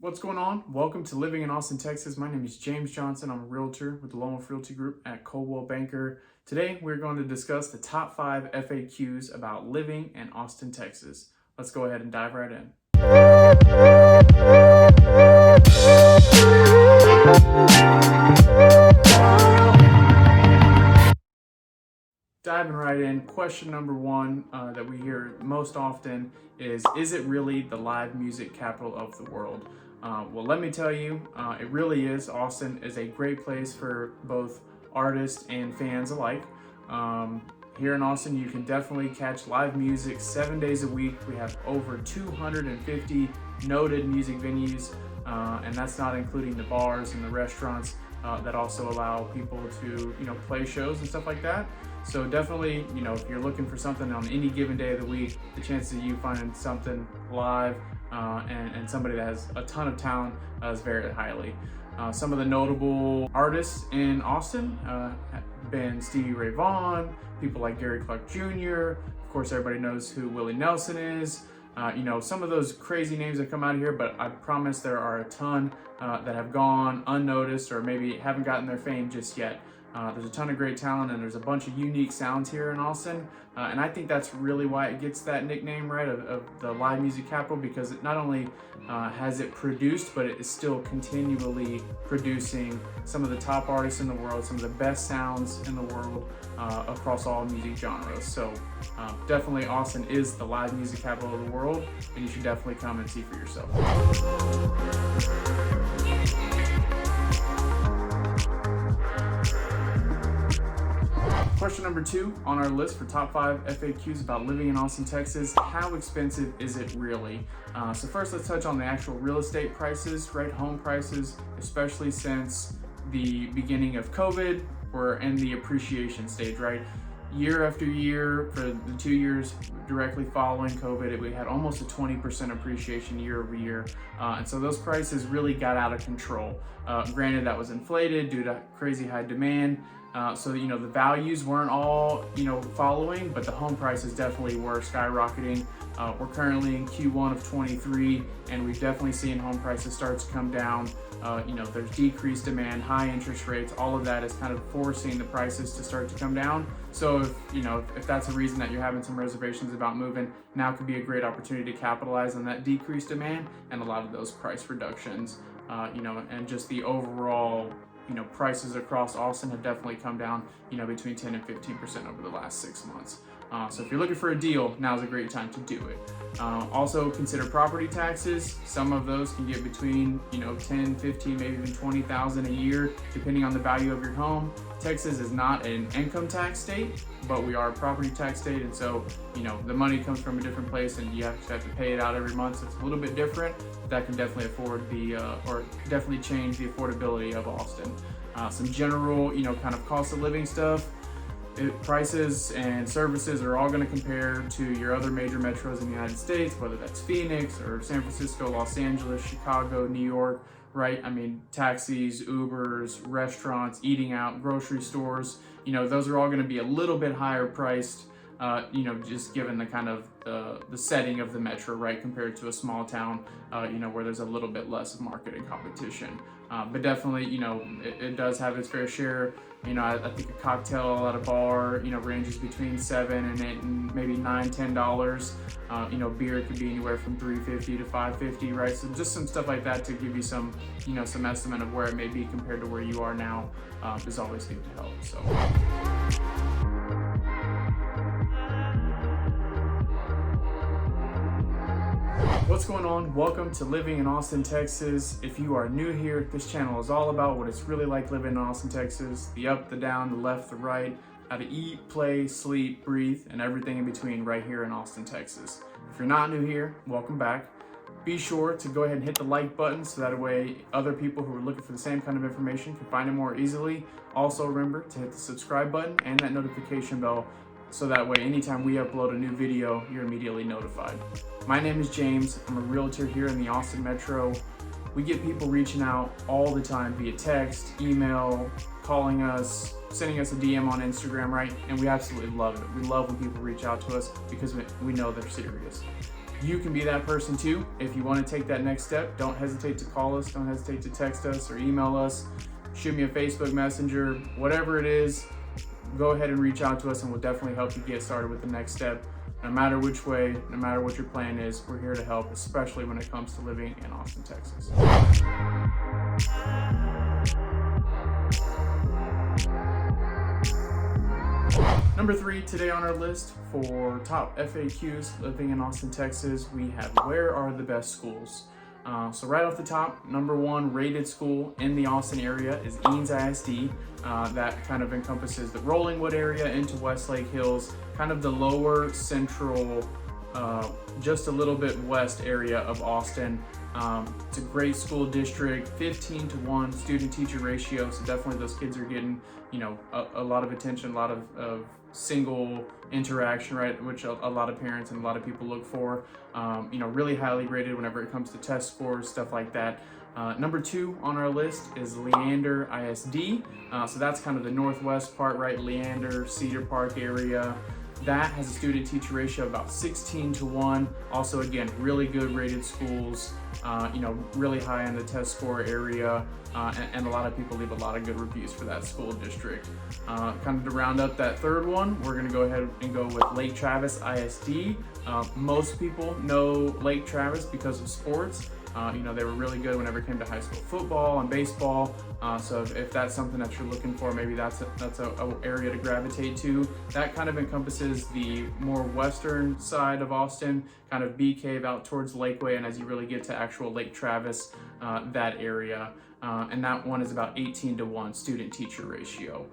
What's going on? Welcome to Living in Austin, Texas. My name is James Johnson. I'm a realtor with the Lone Wolf Realty Group at Coldwell Banker. Today, we're going to discuss the top 5 FAQs about living in Austin, Texas. Let's go ahead and dive right in. Diving right in, question number one that we hear most often is it really the live music capital of the world? Well, let me tell you, it really is. Austin is a great place for both artists and fans alike. Here in Austin, you can definitely catch live music 7 days a week. We have over 250 noted music venues, and that's not including the bars and the restaurants that also allow people to, play shows and stuff like that. So definitely, if you're looking for something on any given day of the week, the chances of you finding something live and somebody that has a ton of talent is very highly. Some of the notable artists in Austin have been Stevie Ray Vaughan, people like Gary Clark Jr. Of course, everybody knows who Willie Nelson is. Some of those crazy names that come out of here, but I promise there are a ton that have gone unnoticed or maybe haven't gotten their fame just yet. There's a ton of great talent and there's a bunch of unique sounds here in Austin. And I think that's really why it gets that nickname, right, of the live music capital, because it not only has it produced, but it is still continually producing some of the top artists in the world, some of the best sounds in the world across all music genres. So definitely Austin is the live music capital of the world, and you should definitely come and see for yourself. Question number 2 on our list for top 5 FAQs about living in Austin, Texas. How expensive is it really? So first, let's touch on the actual real estate prices, right? Home prices, especially since the beginning of COVID, we're in the appreciation stage, right? Year after year, for the 2 years directly following COVID, we had almost a 20% appreciation year over year. And so those prices really got out of control. Granted, that was inflated due to crazy high demand. So the values weren't all following, but the home prices definitely were skyrocketing. We're currently in Q1 of 23, and we've definitely seen home prices start to come down. There's decreased demand, high interest rates, all of that is kind of forcing the prices to start to come down. So if that's a reason that you're having some reservations about moving, now could be a great opportunity to capitalize on that decreased demand and a lot of those price reductions. And just the overall prices across Austin have definitely come down, between 10 and 15% over the last 6 months. So if you're looking for a deal, now's a great time to do it. Also consider property taxes. Some of those can get between, 10, 15, maybe even 20,000 a year, depending on the value of your home. Texas is not an income tax state, but we are a property tax state. And so, the money comes from a different place and you have to pay it out every month. So it's a little bit different. That can definitely definitely change the affordability of Austin. Some general, kind of cost of living stuff. Prices and services are all going to compare to your other major metros in the United States, whether that's Phoenix or San Francisco, Los Angeles, Chicago, New York, right? I mean, taxis, Ubers, restaurants, eating out, grocery stores, those are all going to be a little bit higher priced, just given the kind of the setting of the metro, right, compared to a small town, where there's a little bit less market and competition. But definitely, it does have its fair share. I think a cocktail at a bar, ranges between $7 and $8 and maybe $9, $10. Beer could be anywhere from $3.50 to $5.50, right? So just some stuff like that to give you some, some estimate of where it may be compared to where you are now is always good to help. So. What's going on? Welcome to Living in Austin, Texas. If you are new here, this channel is all about what it's really like living in Austin, Texas. The up, the down, the left, the right, how to eat, play, sleep, breathe, and everything in between right here in Austin, Texas. If you're not new here, welcome back. Be sure to go ahead and hit the like button so that way other people who are looking for the same kind of information can find it more easily. Also remember to hit the subscribe button and that notification bell so that way anytime we upload a new video, you're immediately notified. My name is James. I'm a realtor here in the Austin Metro. We get people reaching out all the time via text, email, calling us, sending us a DM on Instagram, right? And we absolutely love it. We love when people reach out to us because we know they're serious. You can be that person too. If you want to take that next step, don't hesitate to call us, don't hesitate to text us or email us, shoot me a Facebook Messenger, whatever it is, go ahead and reach out to us and we'll definitely help you get started with the next step. No matter which way, no matter what your plan is, we're here to help, especially when it comes to living in Austin, Texas. Number 3 today on our list for top FAQs living in Austin, Texas, we have where are the best schools? So right off the top, number 1 rated school in the Austin area is Eanes ISD. That kind of encompasses the Rollingwood area into Westlake Hills, kind of the lower central, just a little bit west area of Austin. It's a great school district, 15-to-1 student-teacher ratio, so definitely those kids are getting, a lot of attention, a lot of single interaction, right, which a lot of parents and a lot of people look for. Really highly rated whenever it comes to test scores, stuff like that. Number 2 on our list is Leander ISD. So that's kind of the northwest part, right? Leander, Cedar Park area. That has a student-teacher ratio of about 16-to-1. Also, again, really good rated schools, really high in the test score area, and a lot of people leave a lot of good reviews for that school district. Kind of to round up that third one, we're gonna go ahead and go with Lake Travis ISD. Most people know Lake Travis because of sports. They were really good whenever it came to high school football and baseball. So if that's something that you're looking for, maybe that's a area to gravitate to. That kind of encompasses the more western side of Austin, kind of Bee Cave out towards Lakeway, and as you really get to actual Lake Travis, that area. And that one is about 18-to-1 student-teacher ratio.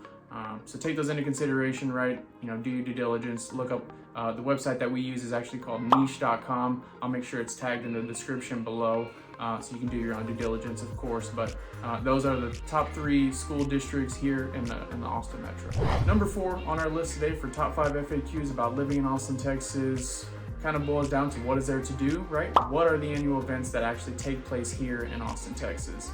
So take those into consideration, right? Do your due diligence, look up, the website that we use is actually called niche.com. I'll make sure it's tagged in the description below, so you can do your own due diligence, of course, but those are the top 3 school districts here in the Austin Metro. Number 4 on our list today for top 5 FAQs about living in Austin, Texas, kind of boils down to what is there to do, right? What are the annual events that actually take place here in Austin, Texas?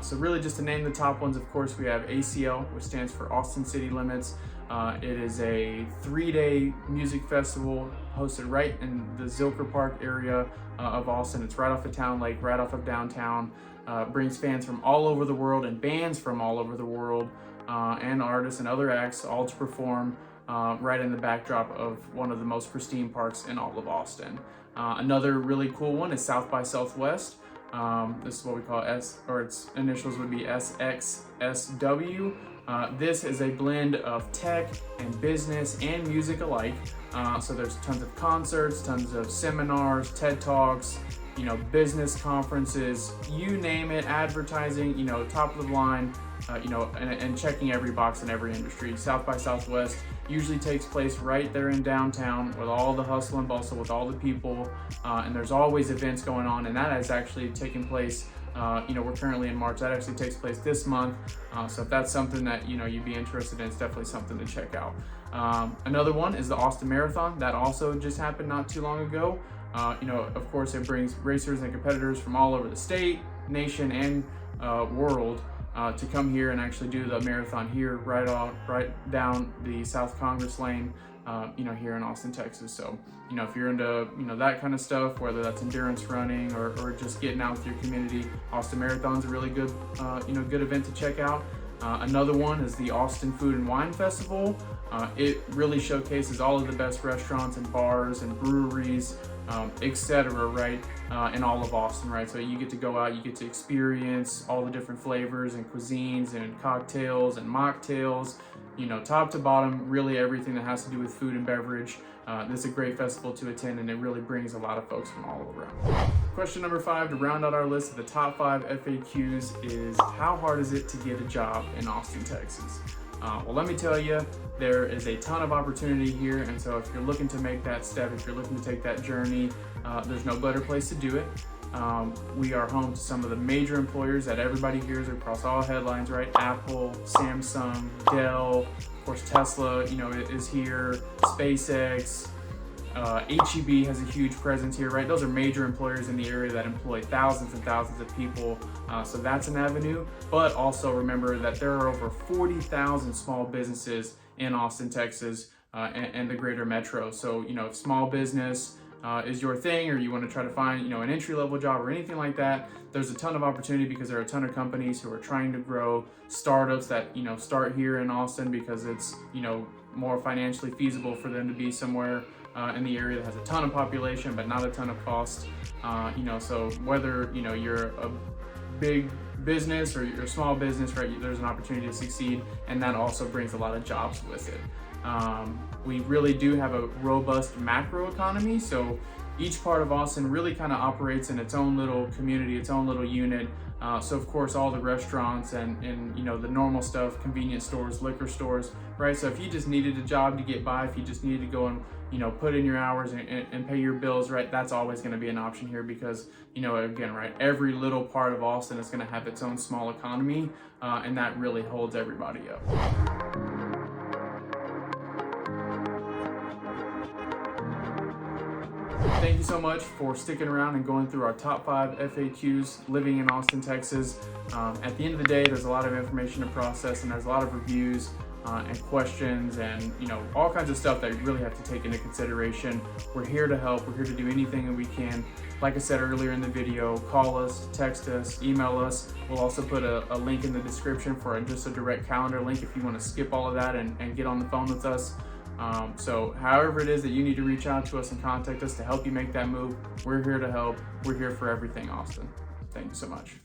So really just to name the top ones, of course, we have ACL, which stands for Austin City Limits. It is a 3-day music festival hosted right in the Zilker Park area of Austin. It's right off the town lake, right off of downtown. Brings fans from all over the world and bands from all over the world, and artists and other acts all to perform right in the backdrop of one of the most pristine parks in all of Austin. Another really cool one is South by Southwest. This is what we call its initials would be SXSW. This is a blend of tech and business and music alike. So there's tons of concerts, tons of seminars, TED Talks, business conferences, you name it, advertising, top of the line, and checking every box in every industry. South by Southwest usually takes place right there in downtown with all the hustle and bustle, with all the people, and there's always events going on, and that has actually taken place. We're currently in March. That actually takes place this month. So if that's something that, you'd be interested in, it's definitely something to check out. Another one is the Austin Marathon. That also just happened not too long ago. Of course, it brings racers and competitors from all over the state, nation, and world to come here and actually do the marathon here right down the South Congress Lane, here in Austin, Texas. So, if you're into, that kind of stuff, whether that's endurance running or just getting out with your community, Austin Marathon's a really good, good event to check out. Another one is the Austin Food and Wine Festival. It really showcases all of the best restaurants and bars and breweries, etc., right, in all of Austin, right? So you get to go out, you get to experience all the different flavors and cuisines and cocktails and mocktails, top to bottom, really everything that has to do with food and beverage. This is a great festival to attend, and it really brings a lot of folks from all around. Question number 5 to round out our list of the top 5 FAQs is, how hard is it to get a job in Austin, Texas? Well, let me tell you, there is a ton of opportunity here, and so if you're looking to make that step, if you're looking to take that journey, there's no better place to do it. We are home to some of the major employers that everybody hears across all headlines, right? Apple, Samsung, Dell, of course Tesla, is here, SpaceX, HEB has a huge presence here, right? Those are major employers in the area that employ thousands and thousands of people. So that's an avenue, but also remember that there are over 40,000 small businesses in Austin, Texas, and the greater metro. So, if small business, is your thing, or you want to try to find, an entry-level job or anything like that, there's a ton of opportunity because there are a ton of companies who are trying to grow, startups that, start here in Austin because it's, more financially feasible for them to be somewhere in the area that has a ton of population but not a ton of cost. So whether you're a big business or you're a small business, right, there's an opportunity to succeed, and that also brings a lot of jobs with it. We really do have a robust macro economy, so each part of Austin really kind of operates in its own little community, its own little unit. So of course all the restaurants and the normal stuff, convenience stores, liquor stores, right? So if you just needed a job to get by, if you just needed to go and put in your hours and pay your bills, right, that's always going to be an option here because again, right, every little part of Austin is going to have its own small economy, and that really holds everybody up. Thank you so much for sticking around and going through our top 5 FAQs living in Austin, Texas. At the end of the day, there's a lot of information to process, and there's a lot of reviews and questions and all kinds of stuff that you really have to take into consideration. We're here to help. We're here to do anything that we can. Like I said earlier in the video, call us, text us, email us. We'll also put a link in the description for just a direct calendar link if you want to skip all of that and get on the phone with us. So however it is that you need to reach out to us and contact us to help you make that move, we're here to help. We're here for everything Austin. Thank you so much.